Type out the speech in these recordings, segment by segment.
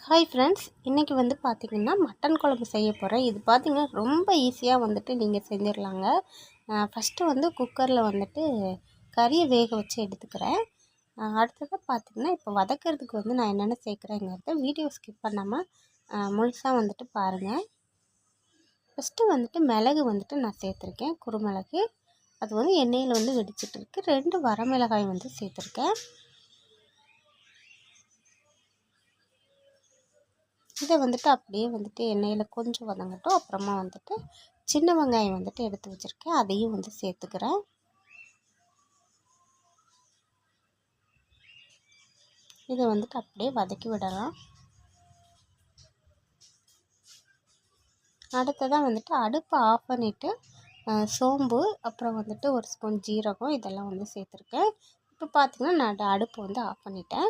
Hi friends, இன்றைக்கி வந்து பார்த்திங்கன்னா மட்டன் குழம்பு செய்ய போகிறேன். இது பார்த்திங்கன்னா ரொம்ப ஈஸியாக வந்துட்டு நீங்கள் செஞ்சிடலாங்க. ஃபஸ்ட்டு வந்து குக்கரில் வந்துட்டு கறியை வேக வச்சு எடுத்துக்கிறேன். அடுத்ததாக பார்த்திங்கன்னா இப்போ வதக்கிறதுக்கு வந்து நான் என்னென்ன சேர்க்குறேங்கிறத வீடியோ ஸ்கிப் பண்ணாமல் முழுசாக வந்துட்டு பாருங்கள். ஃபஸ்ட்டு வந்துட்டு மிளகு வந்துட்டு நான் சேர்த்துருக்கேன், குறுமிளகு. அது வந்து எண்ணெயில் வந்து வெடிச்சிட்டு இருக்கு. 2 வரமிளகாய் வந்து சேர்த்துருக்கேன். இதை வந்துட்டு அப்படியே வந்துட்டு எண்ணெயில் கொஞ்சம் வதங்கட்டும். அப்புறமா வந்துட்டு சின்ன வெங்காயம் வந்துட்டு எடுத்து வச்சுருக்கேன், அதையும் வந்து சேர்த்துக்கிறேன். இதை வந்துட்டு அப்படியே வதக்கி விடலாம். அடுத்ததாக வந்துட்டு அடுப்பை ஆஃப் பண்ணிவிட்டு சோம்பு, அப்புறம் வந்துட்டு ஒரு ஸ்பூன் ஜீரகம் இதெல்லாம் வந்து சேர்த்துருக்கேன். இப்போ பார்த்திங்கன்னா நான் அடுப்பு வந்து ஆஃப் பண்ணிட்டேன்.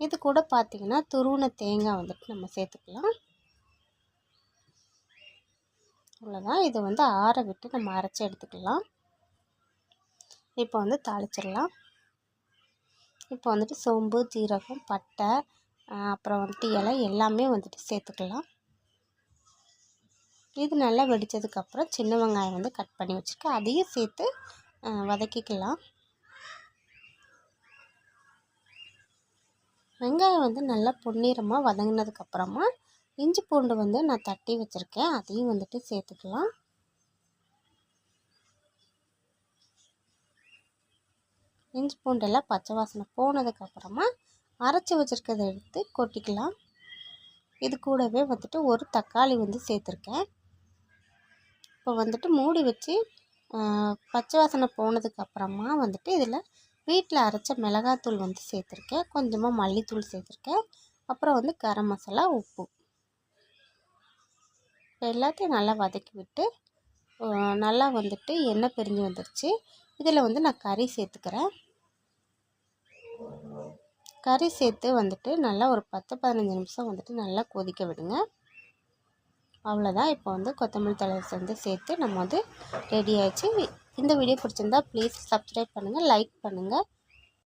இது கூட பார்த்திங்கன்னா துருவின தேங்காய் வந்துட்டு நம்ம சேர்த்துக்கலாம். அவ்வளோதான். இதை வந்து ஆற விட்டு நம்ம அரைச்சி எடுத்துக்கலாம். இப்போ வந்து தாளிச்சிடலாம். இப்போ வந்துட்டு சோம்பு, ஜீரகம், பட்டை, அப்புறம் வந்துட்டு இலை எல்லாமே வந்துட்டு சேர்த்துக்கலாம். இது நல்லா வெடித்ததுக்கப்புறம் சின்ன வெங்காயம் வந்து கட் பண்ணி வச்சுருக்கேன், அதையும் சேர்த்து வதக்கிக்கலாம். வெங்காயம் வந்து நல்லா பொன்னிறமாக வதங்கினதுக்கப்புறமா இஞ்சி பூண்டு வந்து நான் தட்டி வச்சுருக்கேன், அதையும் வந்துட்டு சேர்த்துக்கலாம். இஞ்சி பூண்டெல்லாம் பச்சை வாசனை போனதுக்கப்புறமா அரைச்சி வச்சுருக்கதை எடுத்து கொட்டிக்கலாம். இது கூடவே வந்துட்டு ஒரு தக்காளி வந்து சேர்த்துருக்கேன். இப்போ வந்துட்டு மூடி வச்சு பச்சை வாசனை போனதுக்கப்புறமா வந்துட்டு இதில் வீட்டில் அரைச்ச மிளகாத்தூள் வந்து சேர்த்துருக்கேன், கொஞ்சமாக மல்லித்தூள் சேர்த்துருக்கேன், அப்புறம் வந்து கரம் மசாலா, உப்பு. எல்லாத்தையும் நல்லா வதக்கி விட்டு நல்லா வந்துட்டு எண்ணெய் பிரிஞ்சு வந்துடுச்சு. இதில் வந்து நான் கறி சேர்த்துக்கிறேன். கறி சேர்த்து வந்துட்டு நல்லா ஒரு 10-15 நிமிஷம் வந்துட்டு நல்லா கொதிக்க விடுங்க. அவ்வளோதான். இப்போ வந்து கொத்தமல்லி தழை வந்து சேர்த்து நம்ம வந்து ரெடி ஆகிடுச்சு. இந்த வீடியோ பிடிச்சிருந்தா ப்ளீஸ் சப்ஸ்கிரைப் பண்ணுங்கள், லைக் பண்ணுங்கள்.